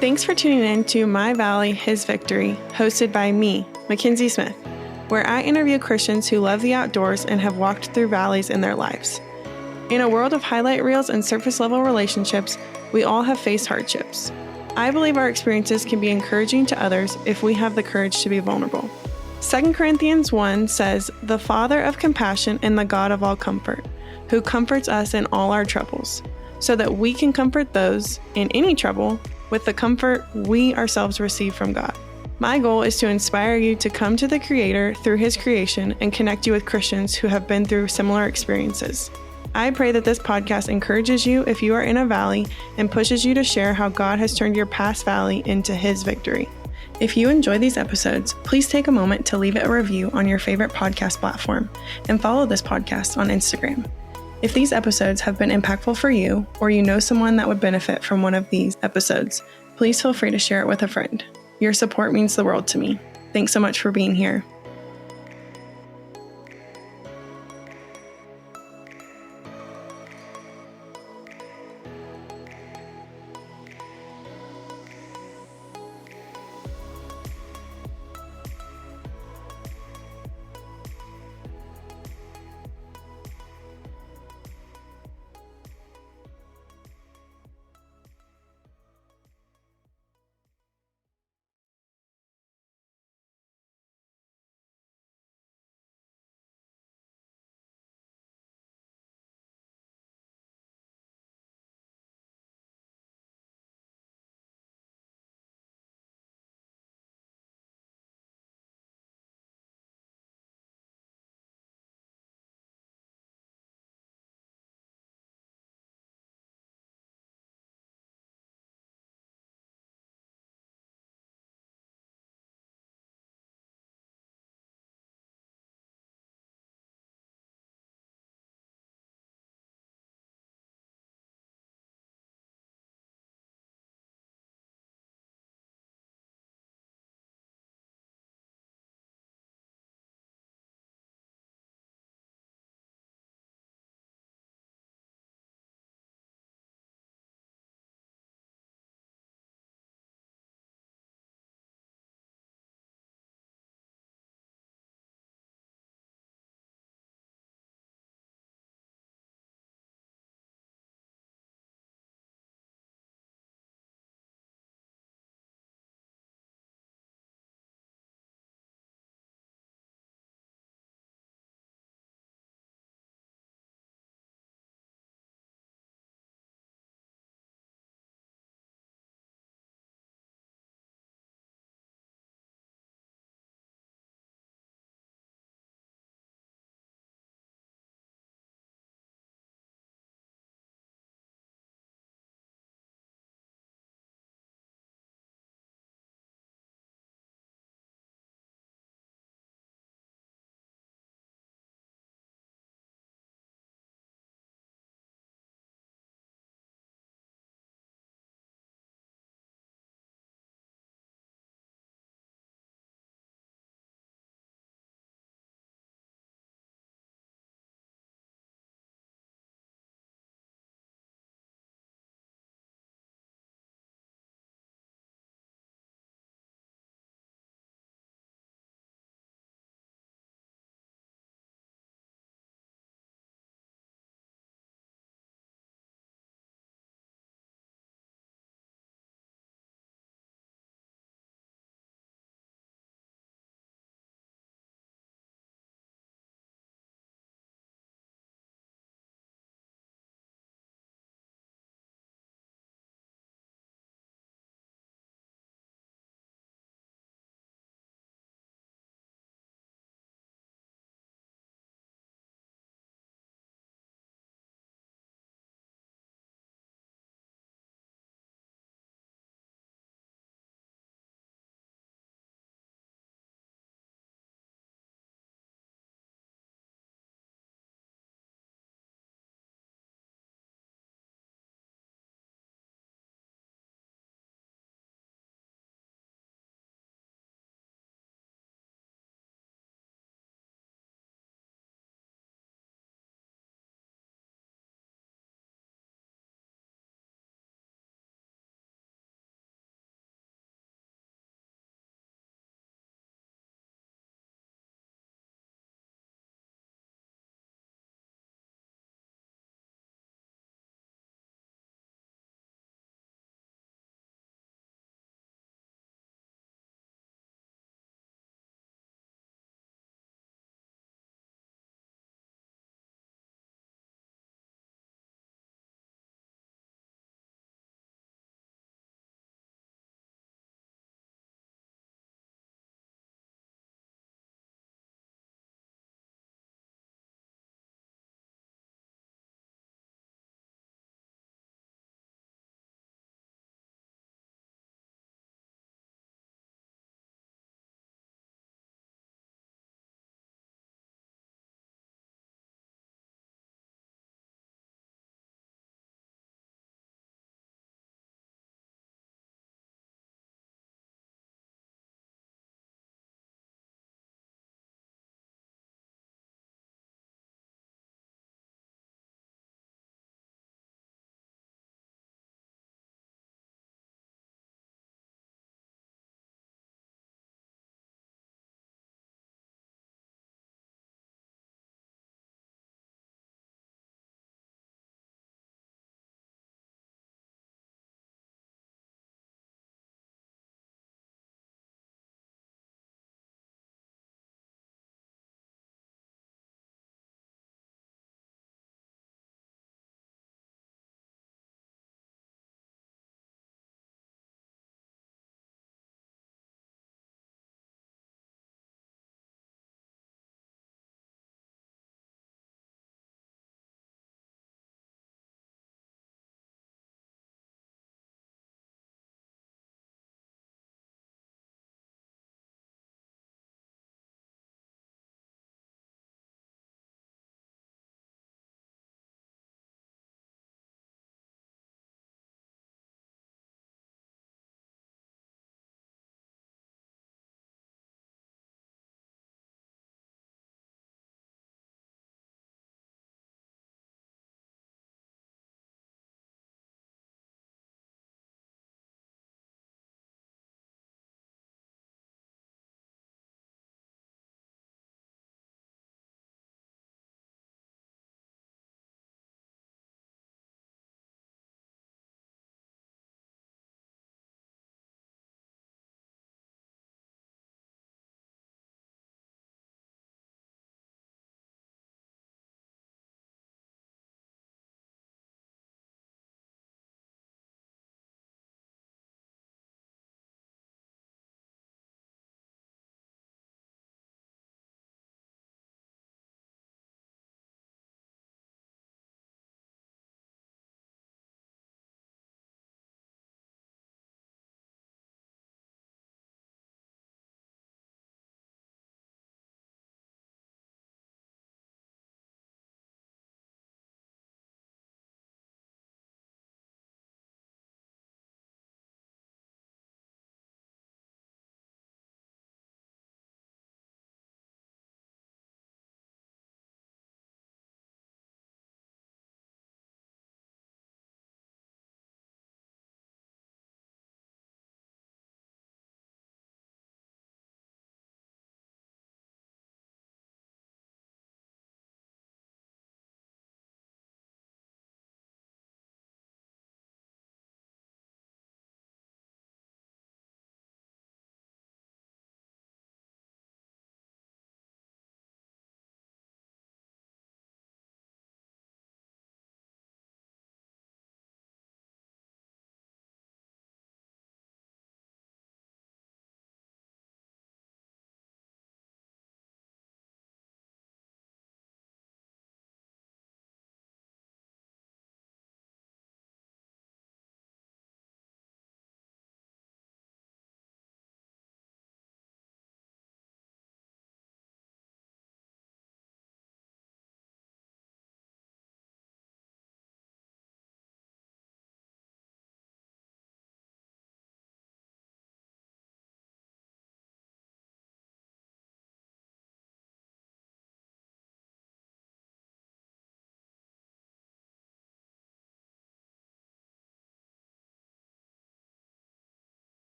Thanks for tuning in to My Valley, His Victory, hosted by me, Mackenzie Smith, where I interview Christians who love the outdoors and have walked through valleys in their lives. In a world of highlight reels and surface-level relationships, we all have faced hardships. I believe our experiences can be encouraging to others if we have the courage to be vulnerable. 2 Corinthians 1 says, "The Father of compassion and the God of all comfort, who comforts us in all our troubles, so that we can comfort those in any trouble with the comfort we ourselves receive from God." My goal is to inspire you to come to the Creator through His creation and connect you with Christians who have been through similar experiences. I pray that this podcast encourages you if you are in a valley and pushes you to share how God has turned your past valley into His victory. If you enjoy these episodes, please take a moment to leave a review on your favorite podcast platform and follow this podcast on Instagram. If these episodes have been impactful for you, or you know someone that would benefit from one of these episodes, please feel free to share it with a friend. Your support means the world to me. Thanks so much for being here.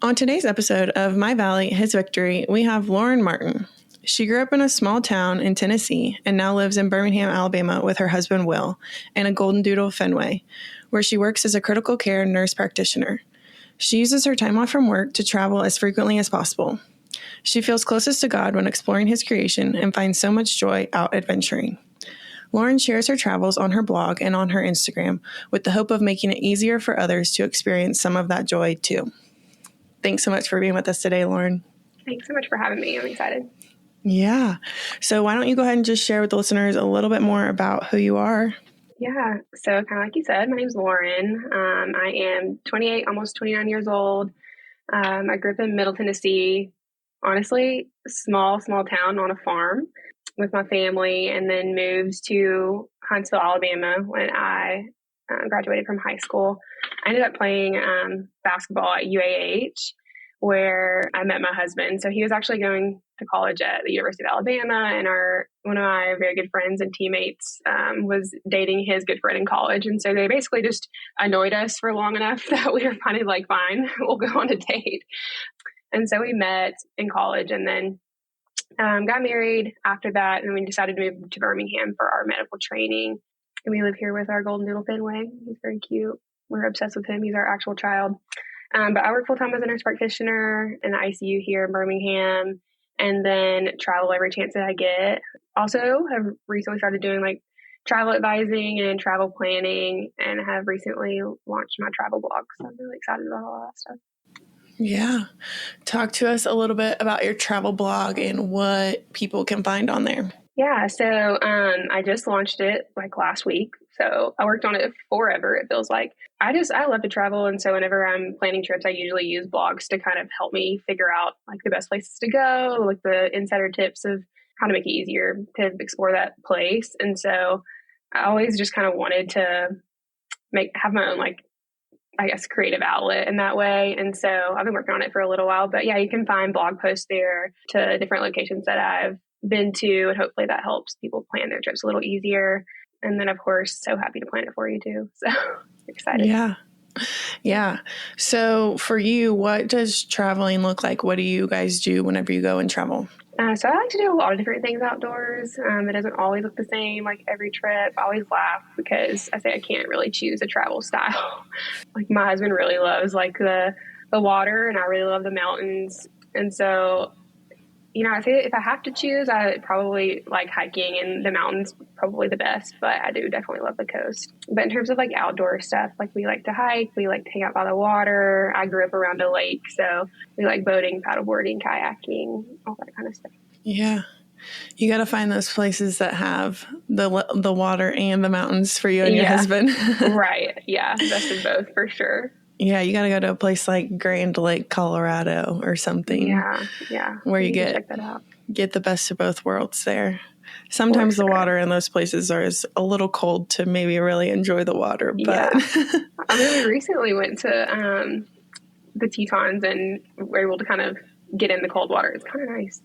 On today's episode of My Valley, His Victory, we have Loren Martin. She grew up in a small town in Tennessee and now lives in Birmingham, Alabama with her husband, Will, in a Golden Doodle Fenway, where she works as a critical care nurse practitioner. She uses her time off from work to travel as frequently as possible. She feels closest to God when exploring His creation and finds so much joy out adventuring. Loren shares her travels on her blog and on her Instagram with the hope of making it easier for others to experience some of that joy too. Thanks so much for being with us today, Loren. Thanks so much for having me. I'm excited. Yeah. So why don't you go ahead and just share with the listeners a little bit more about who you are? Yeah. So kind of like you said, my name's Loren. I am 28, almost 29 years old. I grew up in Middle Tennessee, honestly, small town on a farm with my family, and then moved to Huntsville, Alabama when I graduated from high school. I ended up playing basketball at UAH, where I met my husband. So he was actually going to college at the University of Alabama, and one of my very good friends and teammates was dating his good friend in college. And so they basically just annoyed us for long enough that we were finally like, fine, we'll go on a date. And so we met in college, and then got married after that. And we decided to move to Birmingham for our medical training. And we live here with our Golden Doodle Fenway. He's very cute. We're obsessed with him. He's our actual child. But I work full-time as a nurse practitioner in the ICU here in Birmingham, and then travel every chance that I get. Also have recently started doing like travel advising and travel planning, and have recently launched my travel blog. So I'm really excited about all that stuff. Yeah. Talk to us a little bit about your travel blog and what people can find on there. Yeah. So I just launched it like last week. So I worked on it forever, it feels like. I love to travel. And so whenever I'm planning trips, I usually use blogs to kind of help me figure out like the best places to go, like the insider tips of how to make it easier to explore that place. And so I always just kind of wanted to have my own, like, I guess, creative outlet in that way. And so I've been working on it for a little while, but yeah, you can find blog posts there to different locations that I've been to, and hopefully that helps people plan their trips a little easier. And then of course, so happy to plan it for you too. So excited. Yeah. Yeah. So for you, what does traveling look like? What do you guys do whenever you go and travel? So I like to do a lot of different things outdoors. It doesn't always look the same like every trip. I always laugh because I say I can't really choose a travel style. Like my husband really loves like the water, and I really love the mountains. And so, I say if I have to choose, I probably like hiking, and the mountains probably the best, but I do definitely love the coast. But in terms of like outdoor stuff, like we like to hike, we like to hang out by the water. I grew up around a lake, so we like boating, paddleboarding, kayaking, all that kind of stuff. Yeah. You got to find those places that have the water and the mountains for you and your husband. Right. Yeah. Best of both for sure. Yeah, you got to go to a place like Grand Lake, Colorado or something. Yeah. Where you check that out. Get the best of both worlds there. Sometimes the water in those places is a little cold to maybe really enjoy the water. But yeah. I mean, we recently went to the Tetons and were able to kind of get in the cold water. It's kind of nice.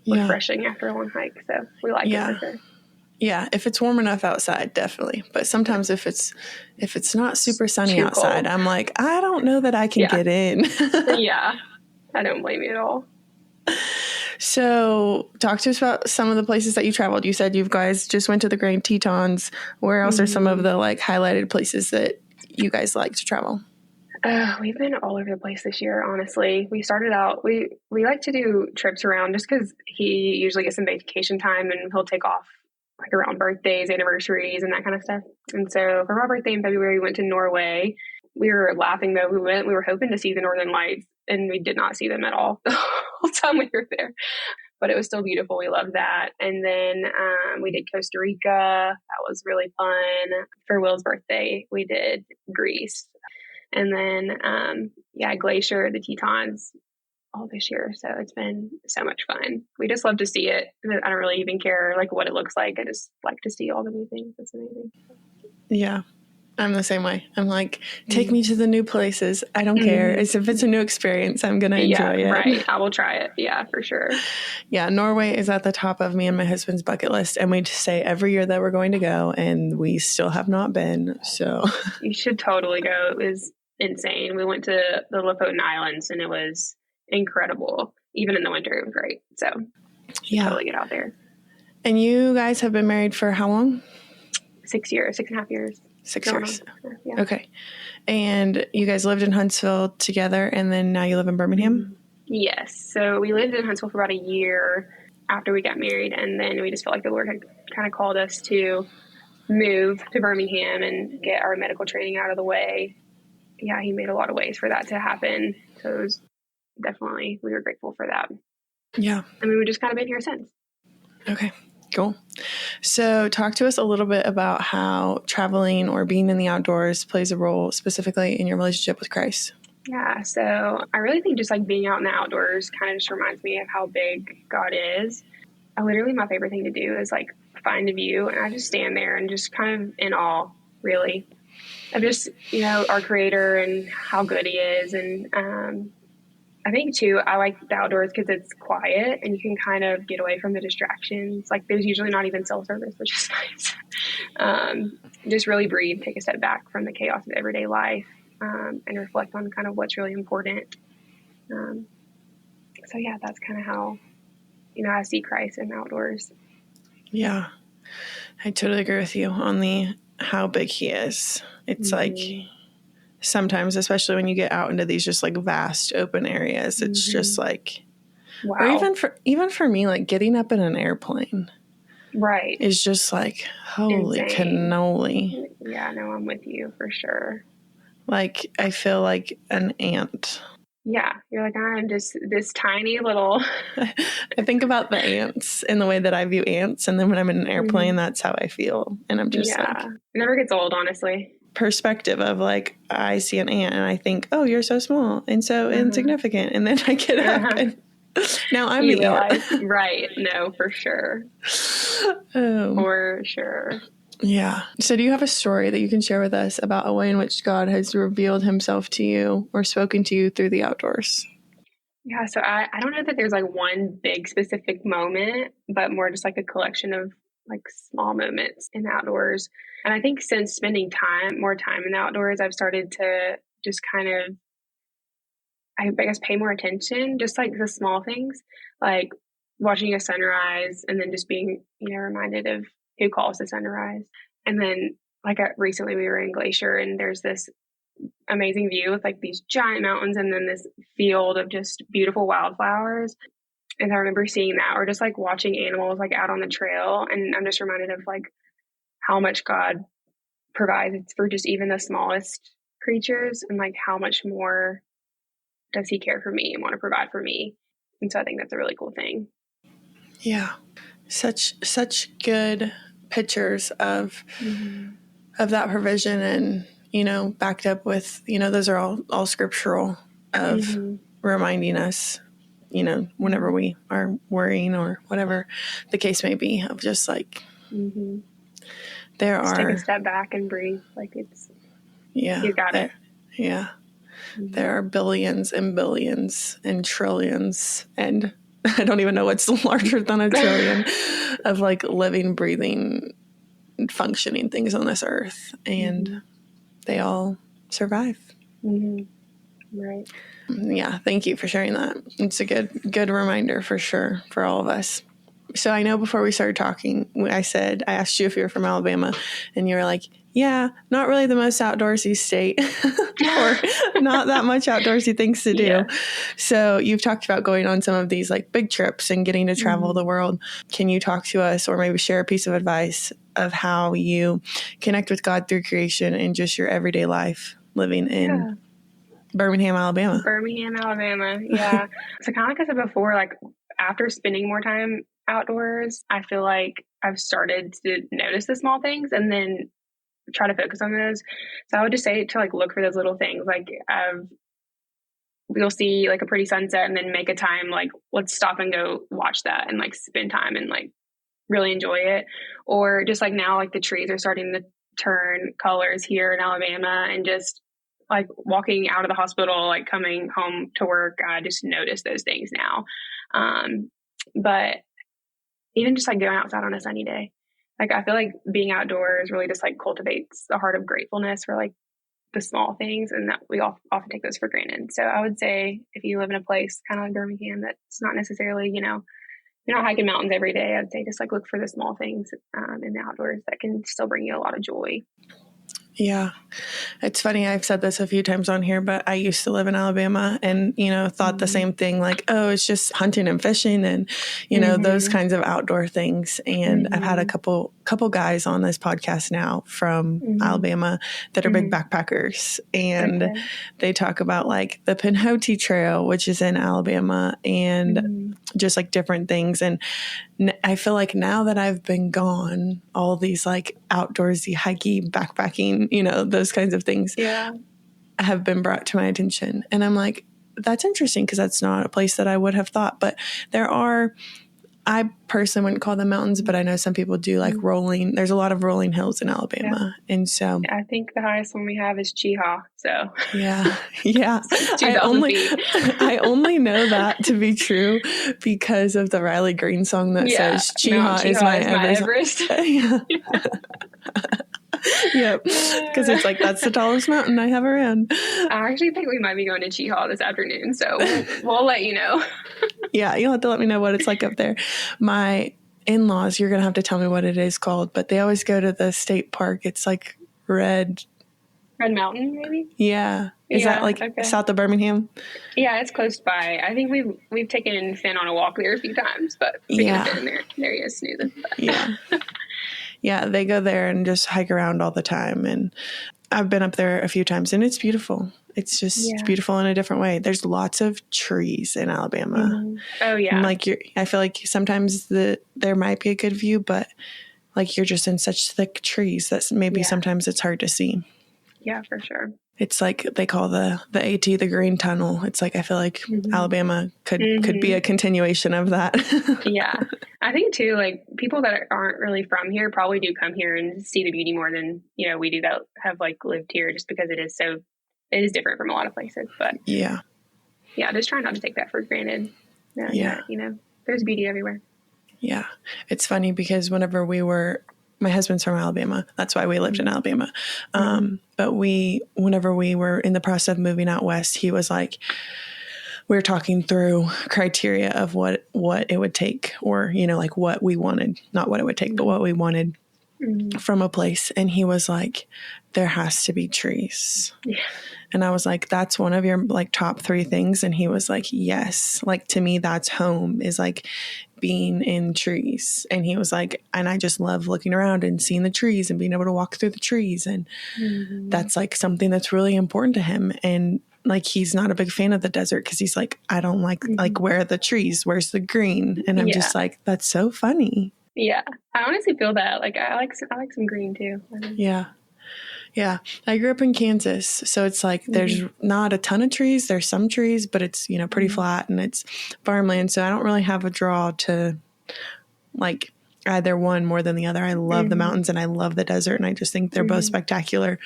Refreshing after a long hike. So we like it for sure. Yeah, if it's warm enough outside, definitely. But sometimes if it's not super sunny outside, I'm like, I don't know that I can get in. Yeah, I don't blame you at all. So talk to us about some of the places that you traveled. You said you guys just went to the Grand Tetons. Where else are some of the like highlighted places that you guys like to travel? We've been all over the place this year, honestly. We started out, we like to do trips around just because he usually gets some vacation time and he'll take off like around birthdays, anniversaries, and that kind of stuff. And so for my birthday in February, we went to Norway. We were laughing though. We were hoping to see the Northern Lights, and we did not see them at all the whole time we were there. But it was still beautiful. We loved that. And then we did Costa Rica. That was really fun. For Will's birthday, we did Greece. And then, Glacier, the Tetons, all this year. So it's been so much fun. We just love to see it. I don't really even care like what it looks like. I just like to see all the new things. It's amazing. Yeah. I'm the same way. I'm like, take me to the new places. I don't care. If it's a new experience, I'm going to enjoy it. Right. I will try it. Yeah, for sure. Yeah. Norway is at the top of me and my husband's bucket list. And we just say every year that we're going to go, and we still have not been. So you should totally go. It was insane. We went to the Lofoten Islands and it was incredible. Even in the winter, it was great. So should totally get out there. And you guys have been married for how long? 6 years, 6.5 years. 6 years. Yeah. Okay. And you guys lived in Huntsville together, and then now you live in Birmingham? Yes. So we lived in Huntsville for about a year after we got married, and then we just felt like the Lord had kind of called us to move to Birmingham and get our medical training out of the way. Yeah, he made a lot of ways for that to happen. So it was definitely, we were grateful for that. Yeah. I mean, we've just kind of been here since. Okay, cool. So talk to us a little bit about how traveling or being in the outdoors plays a role specifically in your relationship with Christ. Yeah, so I really think just like being out in the outdoors kind of just reminds me of how big God is. Literally my favorite thing to do is like find a view, and I just stand there and just kind of in awe, really, of just, our Creator and how good He is. And I think too, I like the outdoors because it's quiet and you can kind of get away from the distractions. Like there's usually not even cell service, which is nice. Just really breathe, take a step back from the chaos of everyday life, and reflect on kind of what's really important. So yeah, that's kind of how, I see Christ in the outdoors. Yeah, I totally agree with you on the how big He is. It's like sometimes, especially when you get out into these just like vast open areas, it's just like, wow. Or even for me, like getting up in an airplane, right, is just like holy cannoli. Yeah, no, I'm with you for sure. Like I feel like an ant. Yeah, you're like, I'm just this tiny little. I think about the ants in the way that I view ants, and then when I'm in an airplane, that's how I feel, and I'm just like, it never gets old, honestly. Perspective of like, I see an ant and I think, oh, you're so small and so insignificant, and then I get up and now I'm the ant. Right? No, for sure. For sure. Yeah. So do you have a story that you can share with us about a way in which God has revealed Himself to you or spoken to you through the outdoors? Yeah, so I don't know that there's like one big specific moment, but more just like a collection of like small moments in the outdoors. And I think since spending more time in the outdoors, I've started to just kind of, I guess, pay more attention, just like the small things, like watching a sunrise and then just being, reminded of who calls the sunrise. And then like recently we were in Glacier and there's this amazing view with like these giant mountains and then this field of just beautiful wildflowers. And I remember seeing that, or just like watching animals like out on the trail. And I'm just reminded of like how much God provides for just even the smallest creatures, and like how much more does He care for me and want to provide for me. And so I think that's a really cool thing. Yeah. Such good pictures of that provision, and backed up with, those are all scriptural of reminding us, whenever we are worrying or whatever the case may be, of just like just take a step back and breathe. Like it's you got it. Yeah. There are billions and billions and trillions, and I don't even know what's larger than a trillion of like living, breathing, functioning things on this earth, and they all survive. Right. Yeah. Thank you for sharing that. It's a good reminder for sure for all of us. So I know before we started talking, I asked you if you were from Alabama, and you were like, yeah, not really the most outdoorsy state or not that much outdoorsy things to do. Yeah. So you've talked about going on some of these like big trips and getting to travel the world. Can you talk to us or maybe share a piece of advice of how you connect with God through creation and just your everyday life living in Birmingham, Alabama? Yeah. So kind of like I said before, like after spending more time outdoors, I feel like I've started to notice the small things and then try to focus on those. So I would just say to like look for those little things. Like we'll see like a pretty sunset and then make a time like let's stop and go watch that and like spend time and like really enjoy it. Or just like now like the trees are starting to turn colors here in Alabama, and just like walking out of the hospital, like coming home to work, I just notice those things now. But even just like going outside on a sunny day, like I feel like being outdoors really just like cultivates a heart of gratefulness for like the small things, and that we often take those for granted. So I would say if you live in a place kind of like Birmingham, that's not necessarily, you're not hiking mountains every day, I'd say just like look for the small things in the outdoors that can still bring you a lot of joy. Yeah. It's funny. I've said this a few times on here, but I used to live in Alabama and, thought the same thing, like, oh, it's just hunting and fishing and, those kinds of outdoor things. And I've had a couple guys on this podcast now from Alabama that are big backpackers. And they talk about like the Pinhoti Trail, which is in Alabama, and just like different things. And I feel like now that I've been gone, all these like outdoorsy, hikey, backpacking, those kinds of things have been brought to my attention. And I'm like, that's interesting because that's not a place that I would have thought. But I personally wouldn't call them mountains, but I know some people do like rolling. There's a lot of rolling hills in Alabama. Yeah. And so I think the highest one we have is Cheehaw. So yeah. I only know that to be true because of the Riley Green song that says Cheehaw is my Everest. Yep. Because it's like, that's the tallest mountain I have around. I actually think we might be going to Cheehaw this afternoon. So we'll let you know. Yeah. You'll have to let me know what it's like up there. My in-laws, you're going to have to tell me what it is called, but they always go to the state park. It's like Red Mountain, maybe? Yeah. Is that like south of Birmingham? Yeah, it's close by. I think we've taken Finn on a walk there a few times, but Finn there he is snoozing. Yeah. Yeah, they go there and just hike around all the time. And I've been up there a few times and it's beautiful. It's just beautiful in a different way. There's lots of trees in Alabama. Oh, yeah. And like I feel like sometimes there might be a good view, but like you're just in such thick trees that maybe sometimes it's hard to see. Yeah, for sure. It's like they call the AT the Green Tunnel. It's like I feel like Alabama could be a continuation of that. Yeah. I think too, like people that aren't really from here probably do come here and see the beauty more than, we do that have like lived here, just because it is different from a lot of places. But yeah, just try not to take that for granted. There's beauty everywhere. Yeah. It's funny because whenever my husband's from Alabama. That's why we lived in Alabama. But whenever we were in the process of moving out west, he was like, we were talking through criteria of what it would take, or, like what we wanted, not what it would take, but what we wanted from a place. And he was like, there has to be trees. Yeah. And I was like, that's one of your like top 3 things. And he was like, yes, like to me, that's home, is like being in trees. And he was like, and I just love looking around and seeing the trees and being able to walk through the trees. And that's like something that's really important to him. And like, he's not a big fan of the desert because he's like, I don't like where are the trees? Where's the green? And I'm just like, that's so funny. Yeah. I honestly feel that. Like, I like some green too. Yeah. Yeah. I grew up in Kansas. So it's like, there's not a ton of trees. There's some trees, but it's, pretty flat and it's farmland. So I don't really have a draw to like either one more than the other. I love the mountains and I love the desert. And I just think they're both spectacular.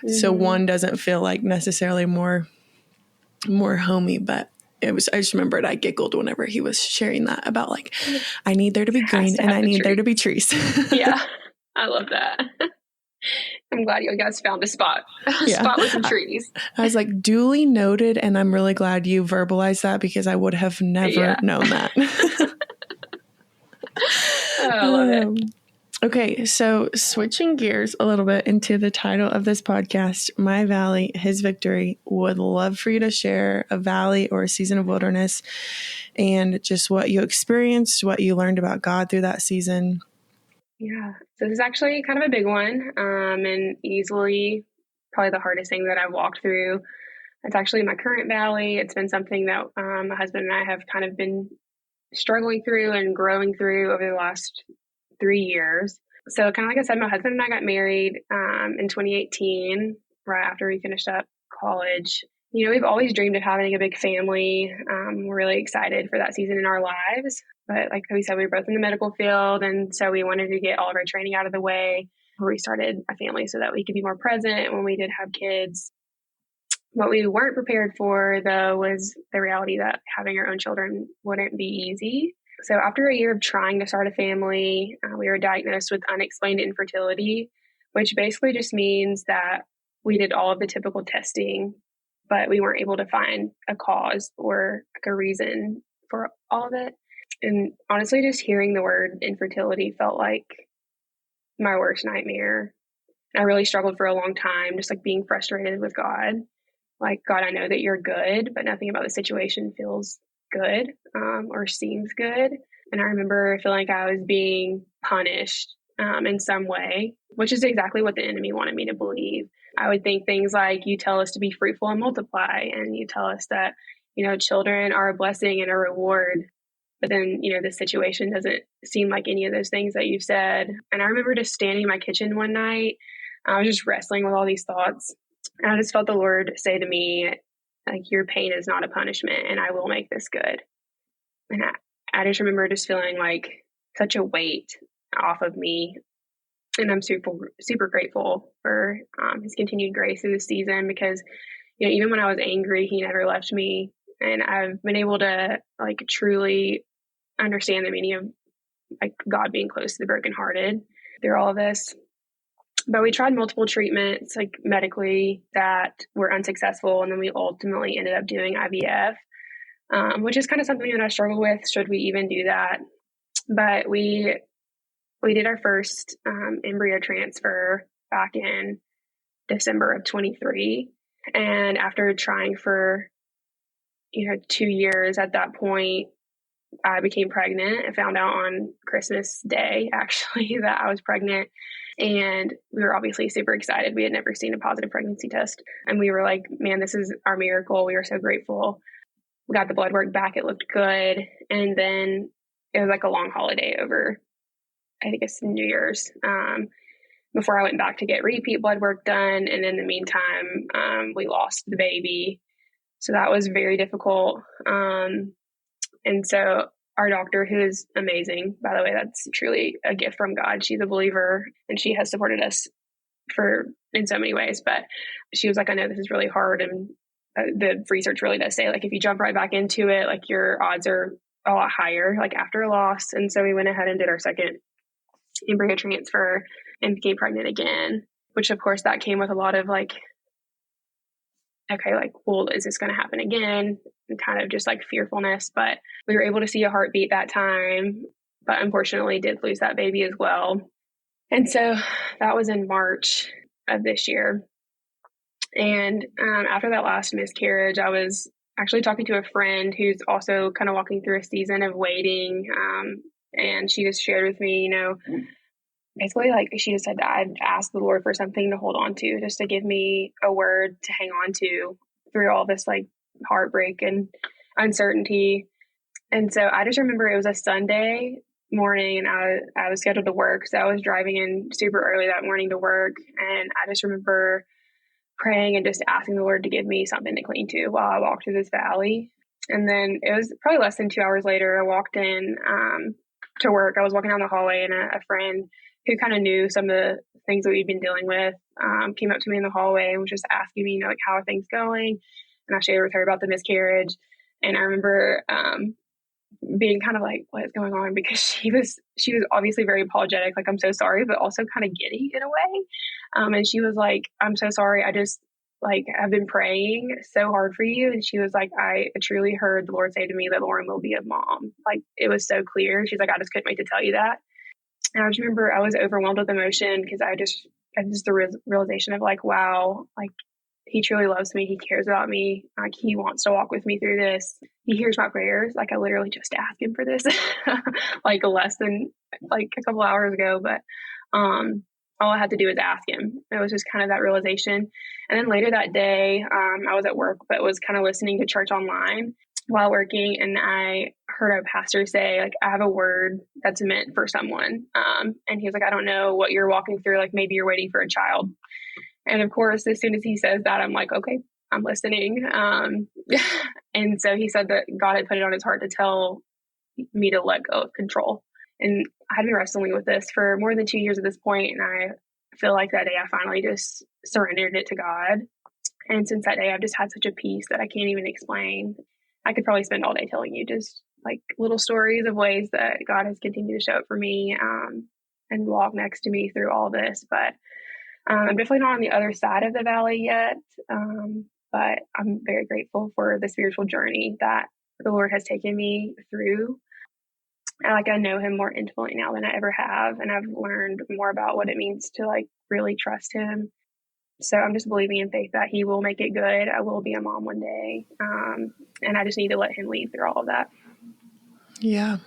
So one doesn't feel like necessarily more homey, but I just remembered I giggled whenever he was sharing that about like, I need there to be green and I need there to be trees. Yeah. I love that. I'm glad you guys found a spot with some trees. I was like, duly noted. And I'm really glad you verbalized that because I would have never known that. I love it. Okay. So switching gears a little bit into the title of this podcast, My Valley, His Victory, would love for you to share a valley or a season of wilderness and just what you experienced, what you learned about God through that season. Yeah. So this is actually kind of a big one, and easily probably the hardest thing that I've walked through. It's actually my current valley. It's been something that my husband and I have kind of been struggling through and growing through over the last 3 years. So kind of like I said, my husband and I got married in 2018, right after we finished up college. We've always dreamed of having a big family. We're really excited for that season in our lives. But like we said, we were both in the medical field. And so we wanted to get all of our training out of the way before we started a family so that we could be more present when we did have kids. What we weren't prepared for, though, was the reality that having our own children wouldn't be easy. So after a year of trying to start a family, we were diagnosed with unexplained infertility, which basically just means that we did all of the typical testing, but we weren't able to find a cause or like a reason for all of it. And honestly, just hearing the word infertility felt like my worst nightmare. I really struggled for a long time, just like being frustrated with God. Like, God, I know that you're good, but nothing about the situation feels good or seems good. And I remember feeling like I was being punished in some way, which is exactly what the enemy wanted me to believe. I would think things like, you tell us to be fruitful and multiply, and you tell us that, children are a blessing and a reward. But then, the situation doesn't seem like any of those things that you've said. And I remember just standing in my kitchen one night. I was just wrestling with all these thoughts. And I just felt the Lord say to me, like, your pain is not a punishment, and I will make this good. And I just remember just feeling like such a weight off of me. And I'm super, super grateful for his continued grace through this season, because, even when I was angry, he never left me. And I've been able to like truly understand the meaning of like God being close to the brokenhearted through all of this. But we tried multiple treatments, like medically, that were unsuccessful. And then we ultimately ended up doing IVF, which is kind of something that I struggle with. Should we even do that? But we did our first embryo transfer back in December of 23. And after trying for, 2 years at that point, I became pregnant. I found out on Christmas Day, actually, that I was pregnant. And we were obviously super excited. We had never seen a positive pregnancy test. And we were like, man, this is our miracle. We were so grateful. We got the blood work back. It looked good. And then it was like a long holiday over, I think it's New Year's, before I went back to get repeat blood work done. And in the meantime, we lost the baby. So that was very difficult. And so our doctor, who is amazing, by the way, that's truly a gift from God. She's a believer, and she has supported us in so many ways. But she was like, I know this is really hard. And the research really does say, like, if you jump right back into it, like, your odds are a lot higher, like, after a loss. And so we went ahead and did our second embryo transfer and became pregnant again, which of course that came with a lot of like, okay, like, well, is this going to happen again? And kind of just like fearfulness. But we were able to see a heartbeat that time, but unfortunately did lose that baby as well. And so that was in March of this year. And after that last miscarriage, I was actually talking to a friend who's also kind of walking through a season of waiting. And she just shared with me, basically, like, she just said that I'd asked the Lord for something to hold on to, just to give me a word to hang on to through all this like heartbreak and uncertainty. And so I just remember it was a Sunday morning, and I was scheduled to work. So I was driving in super early that morning to work. And I just remember praying and just asking the Lord to give me something to cling to while I walked through this valley. And then it was probably less than 2 hours later, I walked in to work. I was walking down the hallway, and a friend who kind of knew some of the things that we'd been dealing with came up to me in the hallway and was just asking me, like, how are things going? And I shared with her about the miscarriage. And I remember being kind of like, what is going on? Because she was obviously very apologetic, like, I'm so sorry, but also kind of giddy in a way. And she was like, I'm so sorry. I just, like, I've been praying so hard for you. And she was like, I truly heard the Lord say to me that Loren will be a mom. Like, it was so clear. She's like, I just couldn't wait to tell you that. And I just remember I was overwhelmed with emotion, because I just the realization of like, wow, like, he truly loves me. He cares about me. Like, he wants to walk with me through this. He hears my prayers. Like, I literally just asked him for this, like, less than like a couple hours ago. But all I had to do was ask him. It was just kind of that realization. And then later that day, I was at work, but was kind of listening to church online while working. And I heard a pastor say, like, I have a word that's meant for someone. And he was like, I don't know what you're walking through. Like, maybe you're waiting for a child. And of course, as soon as he says that, I'm like, okay, I'm listening. And so he said that God had put it on his heart to tell me to let go of control. And I had been wrestling with this for more than 2 years at this point. And I feel like that day I finally just surrendered it to God. And since that day, I've just had such a peace that I can't even explain. I could probably spend all day telling you just like little stories of ways that God has continued to show up for me and walk next to me through all this. But I'm definitely not on the other side of the valley yet, but I'm very grateful for the spiritual journey that the Lord has taken me through. I know him more intimately now than I ever have, and I've learned more about what it means to like really trust him. So I'm just believing in faith that he will make it good. I will be a mom one day, and I just need to let him lead through all of that. Yeah,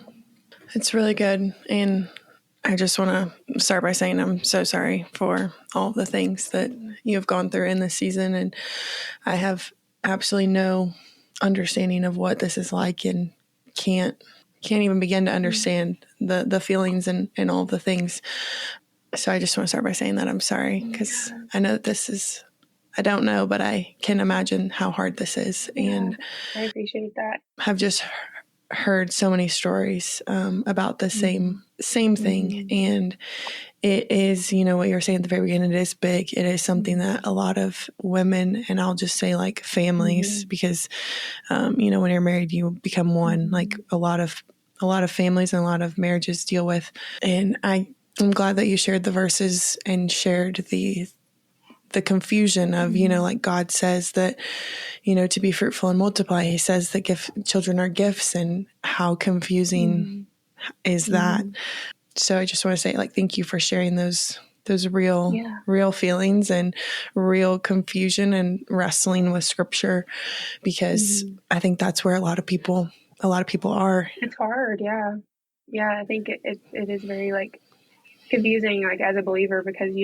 it's really good. And I just want to start by saying I'm so sorry for all the things that you have gone through in this season. And I have absolutely no understanding of what this is like, and can't even begin to understand the feelings and all the things. So I just want to start by saying that I'm sorry, because I know that this is, I don't know, but I can imagine how hard this is. And I appreciate that. Have just heard so many stories about the same thing. And it is, what you were saying at the very beginning, it is big. It is something that a lot of women, and I'll just say like families, because, when you're married, you become one, like a lot of families and a lot of marriages deal with. And I'm glad that you shared the verses and shared the confusion of, like God says that, to be fruitful and multiply. He says that children are gifts, and how confusing is that? So I just want to say, like, thank you for sharing those real feelings and real confusion and wrestling with scripture, because I think that's where a lot of people are. It's hard. Yeah. Yeah. I think it is very like confusing, like as a believer, because,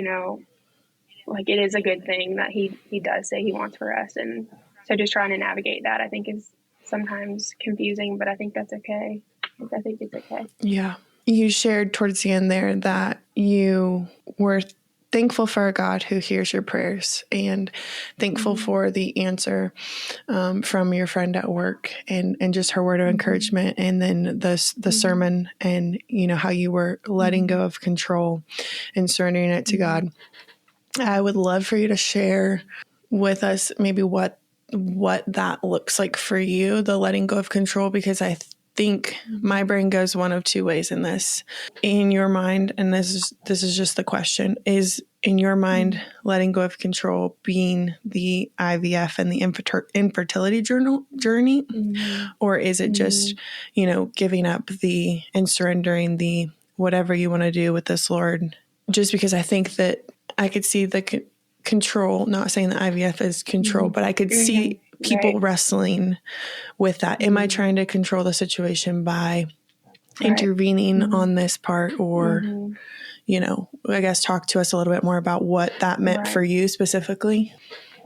like it is a good thing that he does say he wants for us. And so just trying to navigate that, I think, is sometimes confusing, but I think that's okay. I think it's okay. Yeah. You shared towards the end there that you were thankful for a God who hears your prayers, and thankful for the answer from your friend at work, and just her word of encouragement. And then the sermon, and, how you were letting go of control and surrendering it to God. I would love for you to share with us maybe what that looks like for you, the letting go of control, because I think my brain goes one of two ways in this. In your mind, and this is just the question, is in your mind letting go of control being the IVF and the infertility journey, or is it just, giving up and surrendering the whatever you want to do with this, Lord? Just because I think that I could see the control, not saying that IVF is control, but I could see people wrestling with that. Am I trying to control the situation by intervening on this part? Or, I guess talk to us a little bit more about what that meant for you specifically.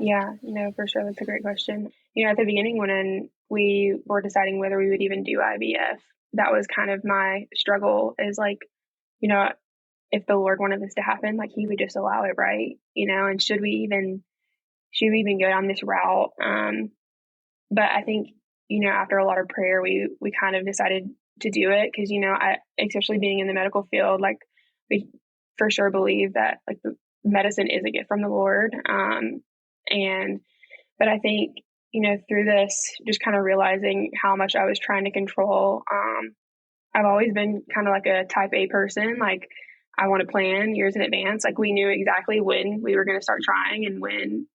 Yeah, no, for sure. That's a great question. At the beginning, when we were deciding whether we would even do IVF, that was kind of my struggle, is like, if the Lord wanted this to happen, like he would just allow it, right? And should we even go down this route? But I think, after a lot of prayer, we kind of decided to do it, because, especially being in the medical field, like we for sure believe that like the medicine is a gift from the Lord. But I think, through this, just kind of realizing how much I was trying to control. I've always been kind of like a type A person. Like I want to plan years in advance. Like we knew exactly when we were going to start trying, and when,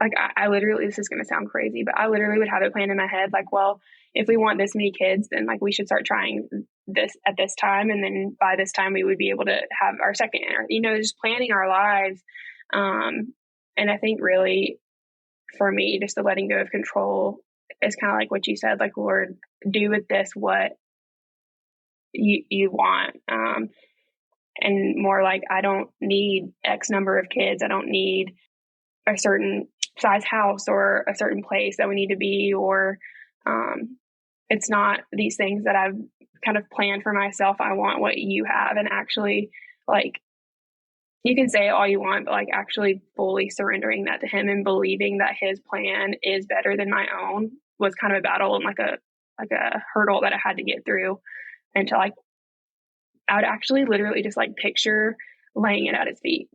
like I literally, this is going to sound crazy, but I literally would have a plan in my head. Like, well, if we want this many kids, then like we should start trying this at this time. And then by this time we would be able to have our second, or, just planning our lives. And I think really for me, just the letting go of control is kind of like what you said, like, Lord, do with this what you want. And more like, I don't need X number of kids. I don't need a certain size house or a certain place that we need to be, or it's not these things that I've kind of planned for myself. I want what you have. And actually, like, you can say all you want, but like actually fully surrendering that to him and believing that his plan is better than my own was kind of a battle, and like a hurdle that I had to get through until I would actually literally just like picture laying it at his feet.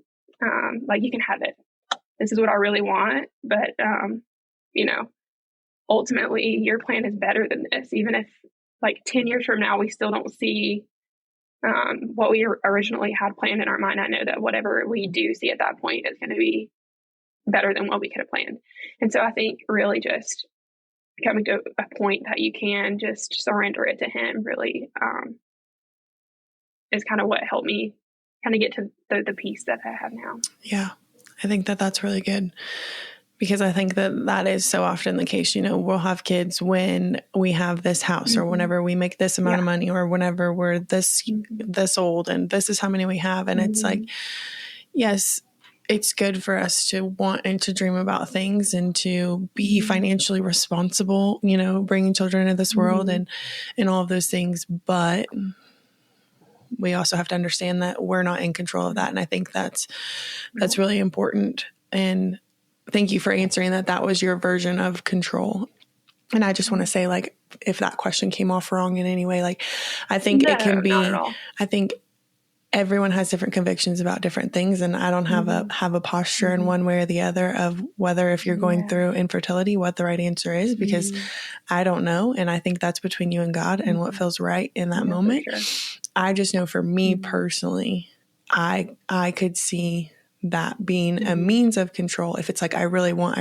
Like, you can have it. This is what I really want. But, ultimately your plan is better than this. Even if like 10 years from now, we still don't see what we originally had planned in our mind. I know that whatever we do see at that point is going to be better than what we could have planned. And so I think really just coming to a point that you can just surrender it to him really is kind of what helped me kind of get to the peace that I have now. Yeah, I think that that's really good, because I think that that is so often the case. We'll have kids when we have this house or whenever we make this amount of money or whenever we're this old and this is how many we have. And it's like, yes, it's good for us to want and to dream about things and to be financially responsible, bringing children into this world and all of those things. But we also have to understand that we're not in control of that. And I think that's really important. And thank you for answering that. That was your version of control. And I just want to say, like, if that question came off wrong in any way, like, I think it can be, I think everyone has different convictions about different things. And I don't have a posture in one way or the other of whether, if you're going through infertility, what the right answer is, because I don't know. And I think that's between you and God and what feels right in that moment. Sure. I just know for me personally, I could see that being a means of control. If it's like, I really want,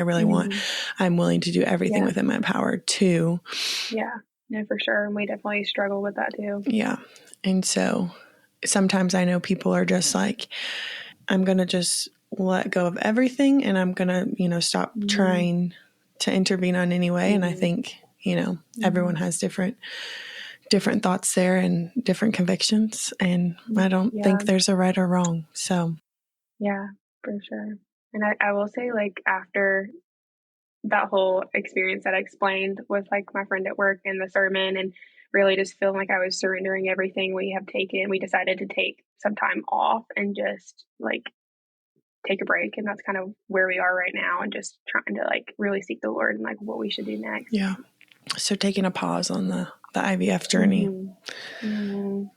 I'm willing to do everything within my power to. Yeah, no, for sure. And we definitely struggle with that too. Yeah. And so sometimes I know people are just like, I'm going to just let go of everything and I'm going to, stop trying to intervene on any way. And I think, everyone has different thoughts there and different convictions. And I don't think there's a right or wrong. So. Yeah, for sure. And I will say, like, after that whole experience that I explained with like my friend at work and the sermon, and really just feeling like I was surrendering everything we decided to take some time off and just like take a break. And that's kind of where we are right now, and just trying to like really seek the Lord and like what we should do next. Yeah. So taking a pause on the IVF journey.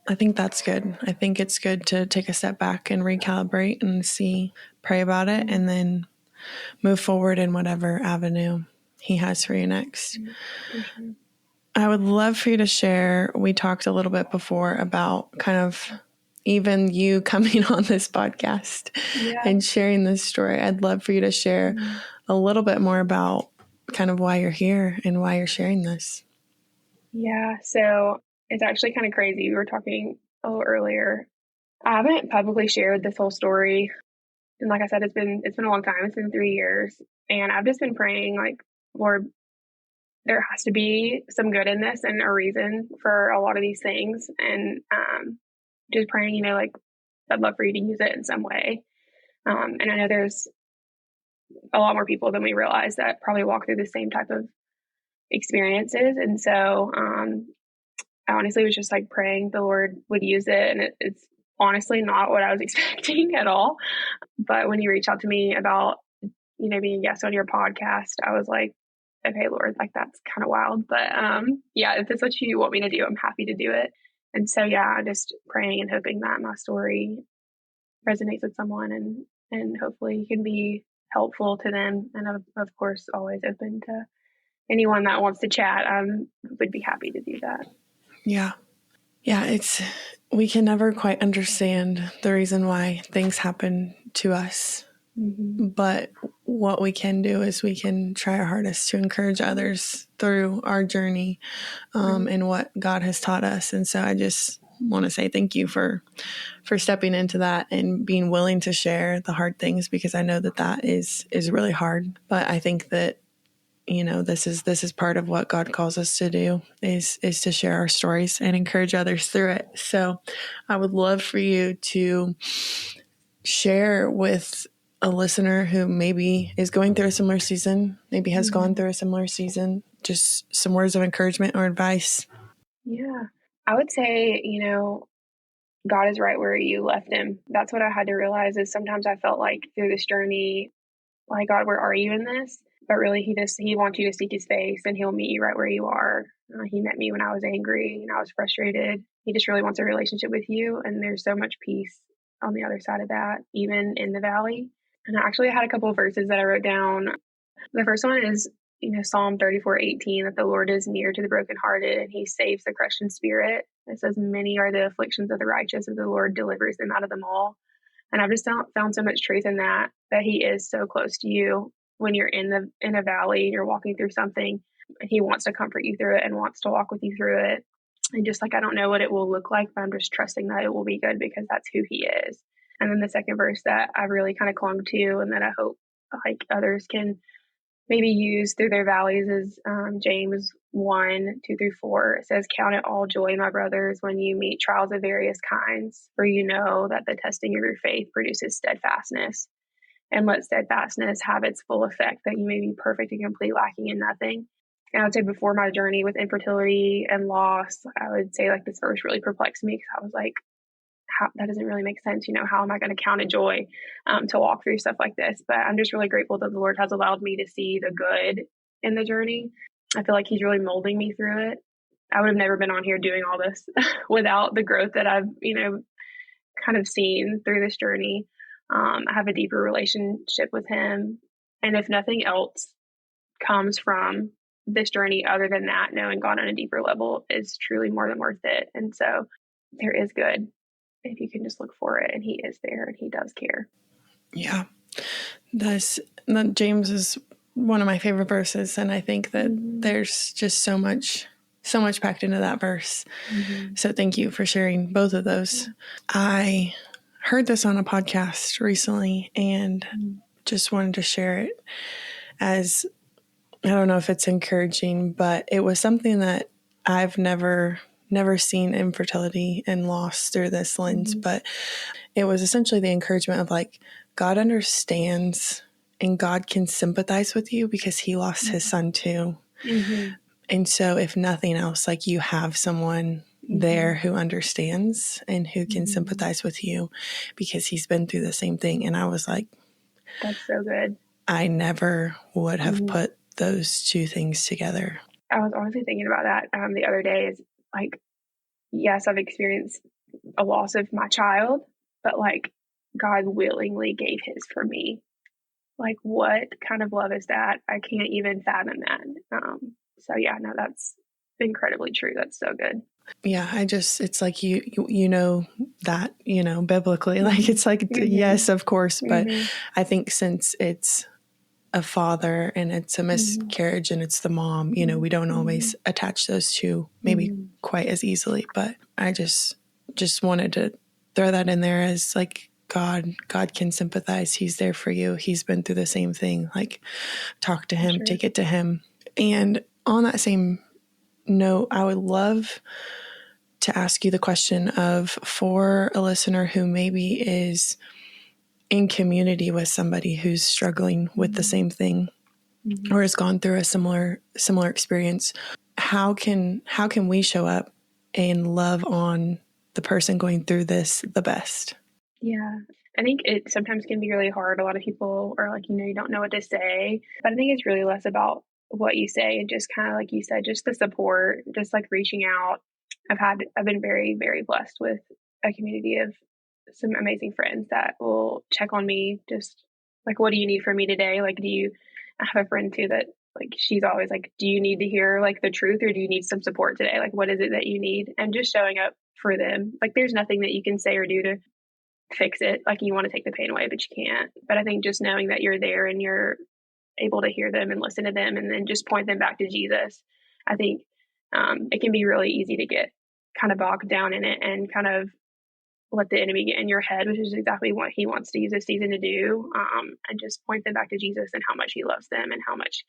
I think that's good. I think it's good to take a step back and recalibrate and pray about it, and then move forward in whatever avenue he has for you next. I would love for you to share. We talked a little bit before about kind of even you coming on this podcast and sharing this story. I'd love for you to share a little bit more about kind of why you're here and why you're sharing this. Yeah. So it's actually kind of crazy. We were talking a little earlier. I haven't publicly shared this whole story. And like I said, it's been a long time. It's been 3 years. And I've just been praying, like, Lord, there has to be some good in this and a reason for a lot of these things. And just praying, like, I'd love for you to use it in some way. And I know there's a lot more people than we realize that probably walk through the same type of experiences. And so I honestly was just like praying the Lord would use it. And it's honestly not what I was expecting at all. But when you reached out to me about, being a guest on your podcast, I was like, okay, Lord, like that's kind of wild. But if it's what you want me to do, I'm happy to do it. And so, just praying and hoping that my story resonates with someone and hopefully can be helpful to them. And of course, always open to anyone that wants to chat. Would be happy to do that. Yeah. Yeah. We can never quite understand the reason why things happen to us. But what we can do is we can try our hardest to encourage others through our journey and what God has taught us. And so I just want to say thank you for stepping into that and being willing to share the hard things, because I know that is really hard. But I think that, this is part of what God calls us to do is to share our stories and encourage others through it. So I would love for you to share with a listener who maybe is going through a similar season, maybe has gone through a similar season, just some words of encouragement or advice. Yeah, I would say, God is right where you left him. That's what I had to realize is sometimes I felt like through this journey, like, God, where are you in this? But really, he wants you to seek his face and he'll meet you right where you are. He met me when I was angry and I was frustrated. He just really wants a relationship with you. And there's so much peace on the other side of that, even in the valley. And I actually had a couple of verses that I wrote down. The first one is Psalm 34:18, that the Lord is near to the brokenhearted and he saves the crushed in spirit. It says, many are the afflictions of the righteous, but the Lord delivers them out of them all. And I've just found so much truth in that he is so close to you when you're in a valley and you're walking through something, and he wants to comfort you through it and wants to walk with you through it. And just like, I don't know what it will look like, but I'm just trusting that it will be good because that's who he is. And then the second verse that I really kind of clung to and that I hope like others can maybe use through their valleys is James 1:2-4. It says, count it all joy, my brothers, when you meet trials of various kinds, for you know that the testing of your faith produces steadfastness. And let steadfastness have its full effect, that you may be perfect and complete, lacking in nothing. And I would say before my journey with infertility and loss, I would say like this verse really perplexed me because I was like, that doesn't really make sense. How am I going to count it joy to walk through stuff like this? But I'm just really grateful that the Lord has allowed me to see the good in the journey. I feel like he's really molding me through it. I would have never been on here doing all this without the growth that I've, kind of seen through this journey. I have a deeper relationship with him. And if nothing else comes from this journey other than that, knowing God on a deeper level is truly more than worth it. And so there is good if you can just look for it, and he is there and he does care. Yeah. James is one of my favorite verses. And I think that there's just so much packed into that verse. Mm-hmm. So thank you for sharing both of those. I heard this on a podcast recently and just wanted to share it as, I don't know if it's encouraging, but it was something that I've never seen infertility and loss through this lens, but it was essentially the encouragement of like, God understands and God can sympathize with you because he lost his son too. Mm-hmm. And so if nothing else, like you have someone there who understands and who can sympathize with you because he's been through the same thing. And I was like, that's so good. I never would have put those two things together. I was honestly thinking about that the other day. Is like, yes, I've experienced a loss of my child, but like God willingly gave his for me. Like, what kind of love is that? I can't even fathom that. So yeah, no, that's incredibly true. That's so good. Yeah, it's like you know that, biblically, like it's like, yes, of course. But I think since it's a father and it's a miscarriage and it's the mom, we don't always attach those two maybe quite as easily. But I just wanted to throw that in there as like, God can sympathize. He's there for you. He's been through the same thing. Like, talk to him, take it to him. And on that same note, I would love to ask you the question of, for a listener who maybe is in community with somebody who's struggling with the same thing or has gone through a similar experience, how can we show up and love on the person going through this the best? Yeah, I think it sometimes can be really hard. A lot of people are like, you don't know what to say, but I think it's really less about what you say and just kind of like you said, just the support, just like reaching out. I've been very, very blessed with a community of some amazing friends that will check on me. Just like, what do you need from me today? Like, I have a friend too that like, she's always like, do you need to hear like the truth or do you need some support today? Like, what is it that you need? And just showing up for them. Like, there's nothing that you can say or do to fix it. Like, you want to take the pain away, but you can't. But I think just knowing that you're there and you're able to hear them and listen to them and then just point them back to Jesus, I think it can be really easy to get kind of bogged down in it and kind of let the enemy get in your head, which is exactly what he wants to use this season to do, and just point them back to Jesus and how much he loves them and how much,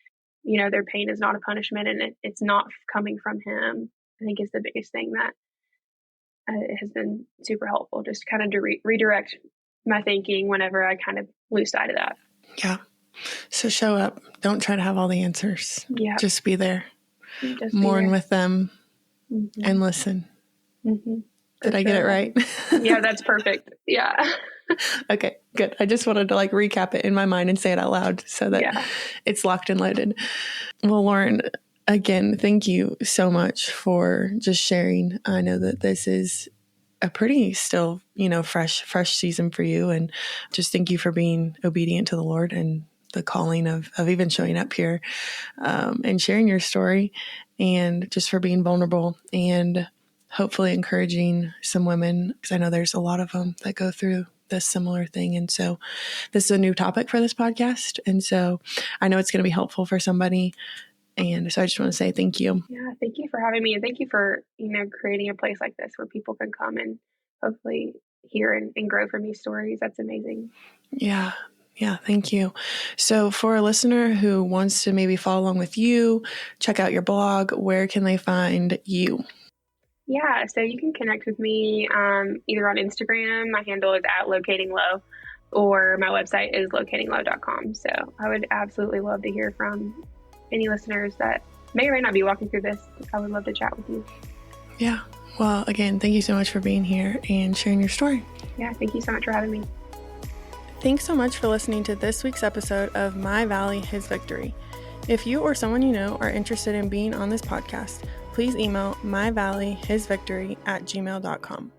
their pain is not a punishment and it's not coming from him. I think is the biggest thing that it has been super helpful, just kind of to redirect my thinking whenever I kind of lose sight of that. Yeah. So show up. Don't try to have all the answers. Yeah. Just be there. Mourn with them and listen. Did I get it right? Yeah, that's perfect. Yeah. Okay, good. I just wanted to like recap it in my mind and say it out loud so that it's locked and loaded. Well, Loren, again, thank you so much for just sharing. I know that this is a pretty still, fresh season for you. And just thank you for being obedient to the Lord and the calling of even showing up here and sharing your story, and just for being vulnerable and hopefully encouraging some women, because I know there's a lot of them that go through this similar thing. And so this is a new topic for this podcast. And so I know it's going to be helpful for somebody. And so I just want to say thank you. Yeah, thank you for having me. And thank you for, creating a place like this where people can come and hopefully hear and grow from these stories. That's amazing. Yeah. Yeah, thank you. So for a listener who wants to maybe follow along with you, check out your blog, where can they find you? Yeah, so you can connect with me either on Instagram. My handle is @locatinglow, or my website is locatinglow.com. So I would absolutely love to hear from any listeners that may or may not be walking through this. I would love to chat with you. Yeah. Well, again, thank you so much for being here and sharing your story. Yeah, thank you so much for having me. Thanks so much for listening to this week's episode of My Valley, His Victory. If you or someone you know are interested in being on this podcast, please email myvalleyhisvictory@gmail.com.